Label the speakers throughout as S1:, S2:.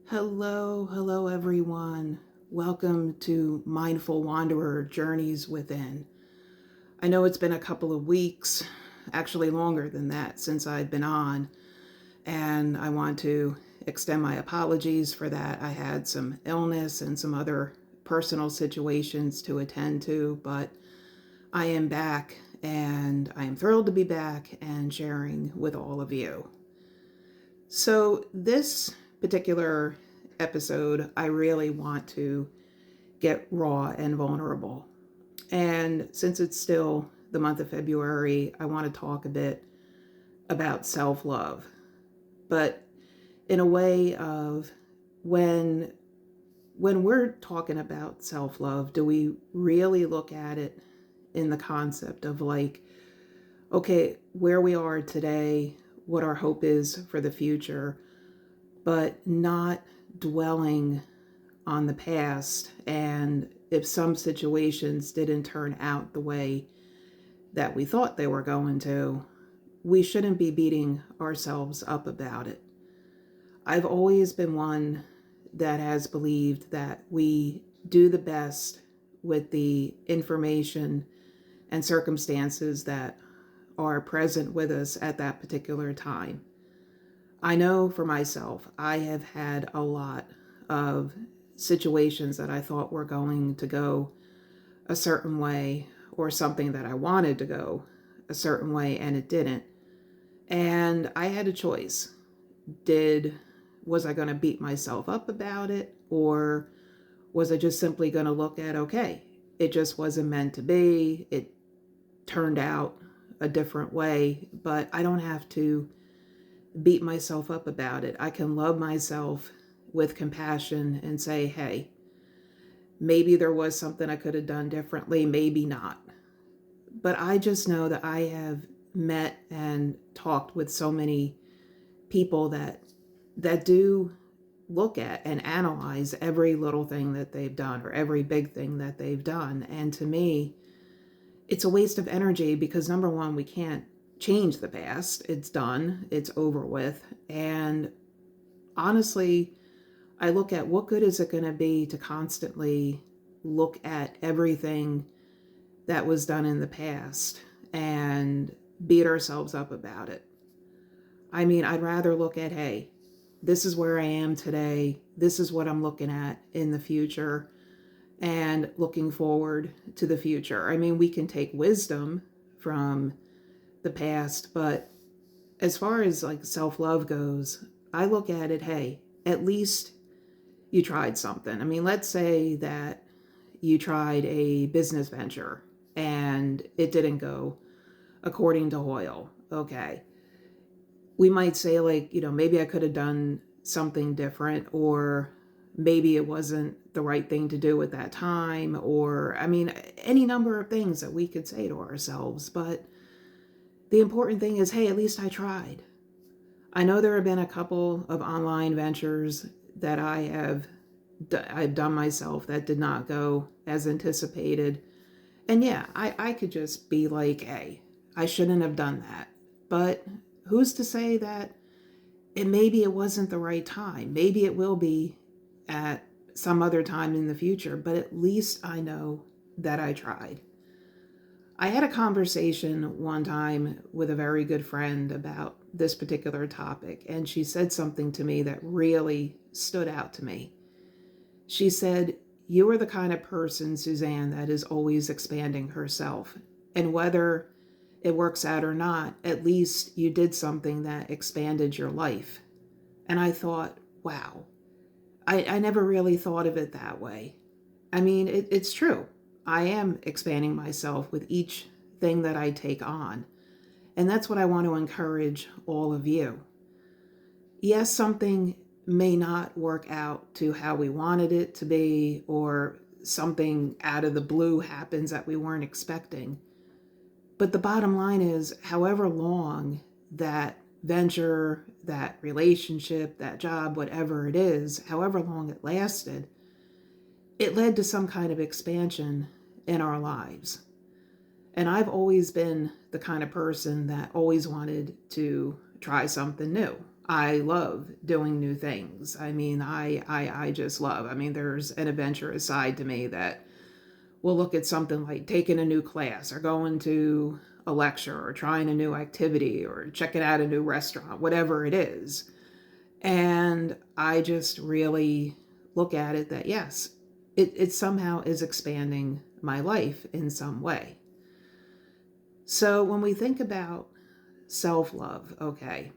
S1: Hello everyone. Welcome to Mindful Wanderer Journeys Within. I know it's been a couple of weeks, actually longer than that, since I've been on, and I want to extend my apologies for that. I had some illness and some other personal situations to attend to, but I am back, and I am thrilled to be back and sharing with all of you. So this particular episode, I really want to get raw and vulnerable. And since it's still the month of February, I want to talk a bit about self-love, but in a way of when we're talking about self-love, do we really look at it in the concept of like, okay, where we are today, what our hope is for the future, but not dwelling on the past, and if some situations didn't turn out the way that we thought they were going to, we shouldn't be beating ourselves up about it. I've always been one that has believed that we do the best with the information and circumstances that are present with us at that particular time. I know for myself, I have had a lot of situations that I thought were going to go a certain way, or something that I wanted to go a certain way, and it didn't. And I had a choice. Was I going to beat myself up about it, or was I just simply going to look at, okay, it just wasn't meant to be. It turned out a different way, but I don't have to beat myself up about it. I can love myself with compassion and say, hey, maybe there was something I could have done differently, maybe not. But I just know that I have met and talked with so many people that do look at and analyze every little thing that they've done, or every big thing that they've done. And to me, it's a waste of energy, because number one, we can't change the past. It's done. It's over with. And honestly, I look at what good is it going to be to constantly look at everything that was done in the past and beat ourselves up about it. I mean, I'd rather look at, hey, this is where I am today. This is what I'm looking at in the future, and looking forward to the future. I mean, we can take wisdom from the past, but as far as like self-love goes, I look at it, hey, at least you tried something. I mean, let's say that you tried a business venture and it didn't go according to Hoyle. Okay. We might say like, maybe I could have done something different, or maybe it wasn't the right thing to do at that time, or I mean, any number of things that we could say to ourselves. But the important thing is, hey, at least I tried. I know there have been a couple of online ventures that I've done myself that did not go as anticipated. And yeah, I could just be like, hey, I shouldn't have done that. But who's to say that maybe it wasn't the right time? Maybe it will be at some other time in the future, but at least I know that I tried. I had a conversation one time with a very good friend about this particular topic, and she said something to me that really stood out to me. She said, you are the kind of person, Suzanne, that is always expanding herself. And whether it works out or not, at least you did something that expanded your life. And I thought, wow, I never really thought of it that way. I mean, it's true. I am expanding myself with each thing that I take on. And that's what I want to encourage all of you. Yes, something may not work out to how we wanted it to be, or something out of the blue happens that we weren't expecting. But the bottom line is, however long that venture, that relationship, that job, whatever it is, however long it lasted, it led to some kind of expansion in our lives. And I've always been the kind of person that always wanted to try something new. I love doing new things. I mean, I just love. I mean, there's an adventurous side to me that will look at something like taking a new class or going to a lecture or trying a new activity or checking out a new restaurant, whatever it is. And I just really look at it that, yes, it somehow is expanding my life in some way. So when we think about self-love, okay,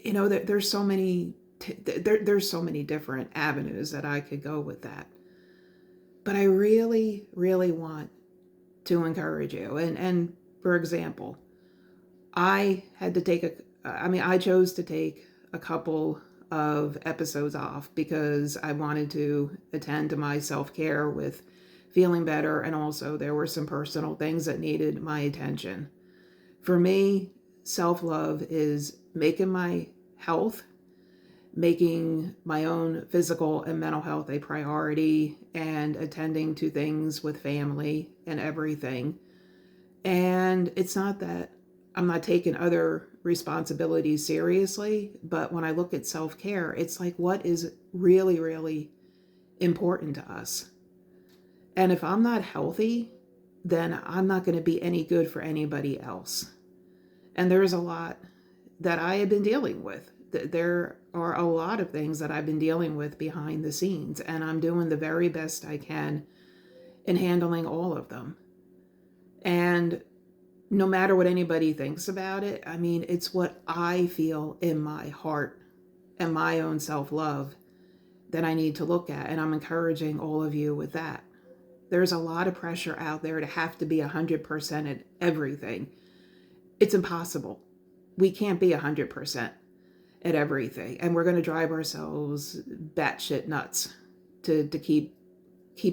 S1: you know, there's so many there's so many different avenues that I could go with that. But I really, really want to encourage you. And for example, I chose to take a couple of episodes off because I wanted to attend to my self-care with feeling better. And also there were some personal things that needed my attention. For me, self-love is making my health, making my own physical and mental health a priority, and attending to things with family and everything. And it's not that I'm not taking other responsibilities seriously, but when I look at self-care, it's like, what is really, really important to us? And if I'm not healthy, then I'm not going to be any good for anybody else. And there's a lot that I have been dealing with. There are a lot of things that I've been dealing with behind the scenes, and I'm doing the very best I can in handling all of them. And no matter what anybody thinks about it, I mean, it's what I feel in my heart and my own self-love that I need to look at. And I'm encouraging all of you with that. There's a lot of pressure out there to have to be 100% at everything. It's impossible. We can't be 100% at everything. And we're going to drive ourselves batshit nuts to keep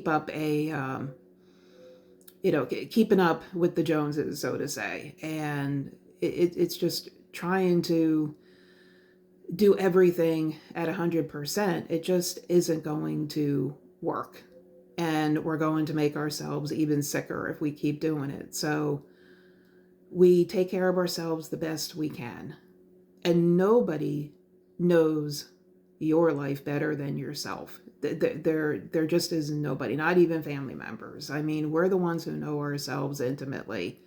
S1: up keeping up with the Joneses, so to say. And it's just trying to do everything at 100%. It just isn't going to work. And we're going to make ourselves even sicker if we keep doing it. So we take care of ourselves the best we can. And nobody knows your life better than yourself. There just is nobody, not even family members. I mean, we're the ones who know ourselves intimately.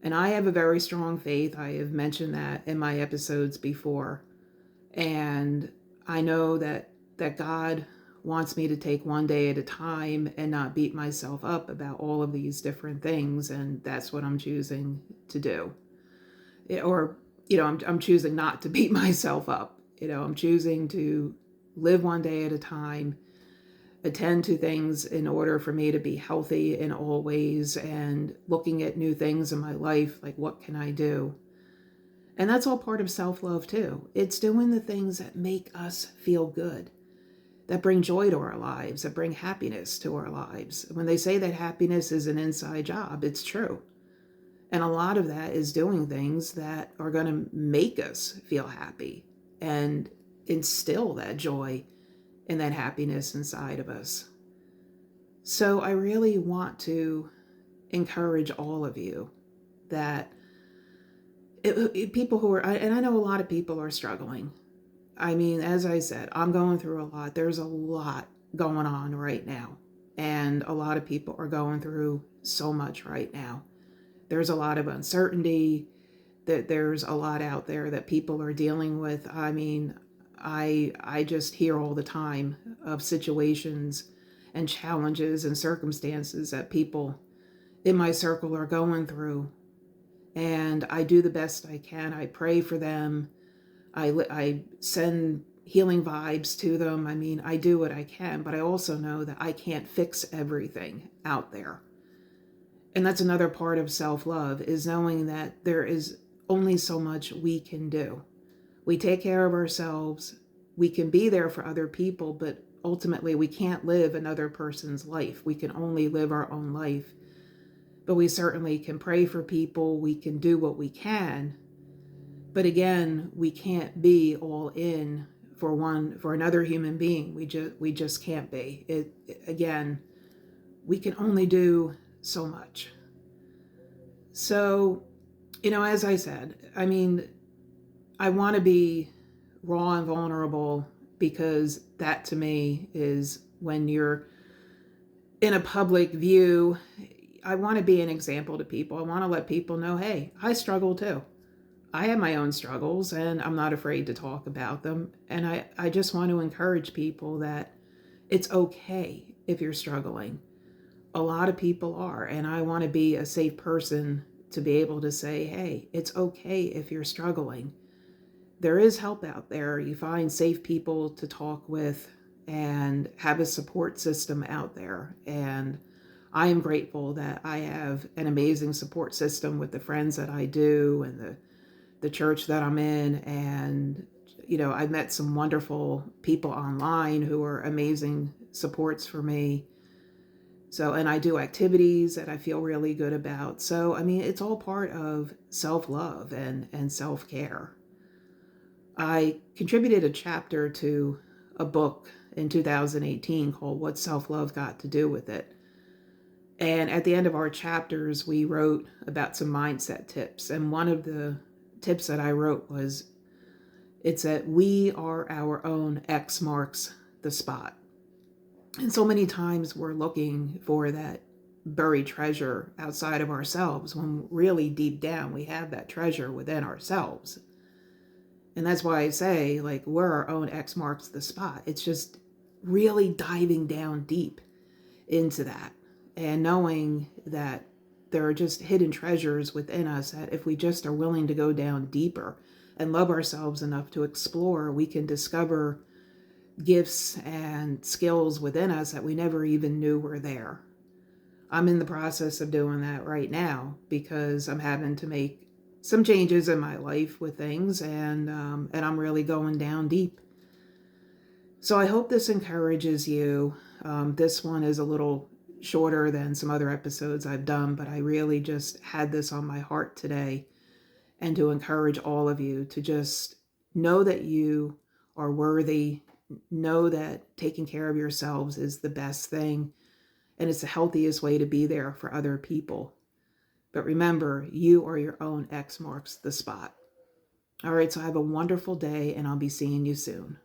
S1: And I have a very strong faith. I have mentioned that in my episodes before. And I know that God wants me to take one day at a time and not beat myself up about all of these different things. And that's what I'm choosing to do. I'm choosing not to beat myself up. I'm choosing to live one day at a time, attend to things in order for me to be healthy in all ways, and looking at new things in my life, like what can I do? And that's all part of self-love too. It's doing the things that make us feel good, that bring joy to our lives, that bring happiness to our lives. When they say that happiness is an inside job, it's true. And a lot of that is doing things that are going to make us feel happy and instill that joy and that happiness inside of us. So I really want to encourage all of you that people who are, and I know a lot of people are struggling. I mean, as I said, I'm going through a lot. There's a lot going on right now. And a lot of people are going through so much right now. There's a lot of uncertainty, that there's a lot out there that people are dealing with. I mean, I just hear all the time of situations and challenges and circumstances that people in my circle are going through. And I do the best I can. I pray for them. I send healing vibes to them. I mean, I do what I can, but I also know that I can't fix everything out there. And that's another part of self-love, is knowing that there is only so much we can do. We take care of ourselves. We can be there for other people, but ultimately we can't live another person's life. We can only live our own life. But we certainly can pray for people. We can do what we can. But again, we can't be all in for another human being. We just can't be. Again, we can only do so much. So, as I said, I mean, I want to be raw and vulnerable because that to me is when you're in a public view. I want to be an example to people. I want to let people know, hey, I struggle too. I have my own struggles and I'm not afraid to talk about them. And I just want to encourage people that it's okay if you're struggling. A lot of people are, and I want to be a safe person to be able to say, hey, it's okay if you're struggling. There is help out there. You find safe people to talk with and have a support system out there. And I am grateful that I have an amazing support system with the friends that I do and the church that I'm in. And, I've met some wonderful people online who are amazing supports for me. So, and I do activities that I feel really good about. So, it's all part of self-love and self-care. I contributed a chapter to a book in 2018 called What's Self-Love Got to Do with It? And at the end of our chapters, we wrote about some mindset tips. And one of the tips that I wrote was, it's that we are our own X marks the spot. And so many times we're looking for that buried treasure outside of ourselves when really deep down we have that treasure within ourselves. And that's why I say, like, we're our own X marks the spot. It's just really diving down deep into that and knowing that there are just hidden treasures within us that if we just are willing to go down deeper and love ourselves enough to explore, we can discover gifts and skills within us that we never even knew were there. I'm in the process of doing that right now because I'm having to make some changes in my life with things, and I'm really going down deep. So I hope this encourages you. This one is a little shorter than some other episodes I've done, but I really just had this on my heart today, and to encourage all of you to just know that you are worthy, know that taking care of yourselves is the best thing, and it's the healthiest way to be there for other people. But remember, you are your own X marks the spot. All right, so have a wonderful day, and I'll be seeing you soon.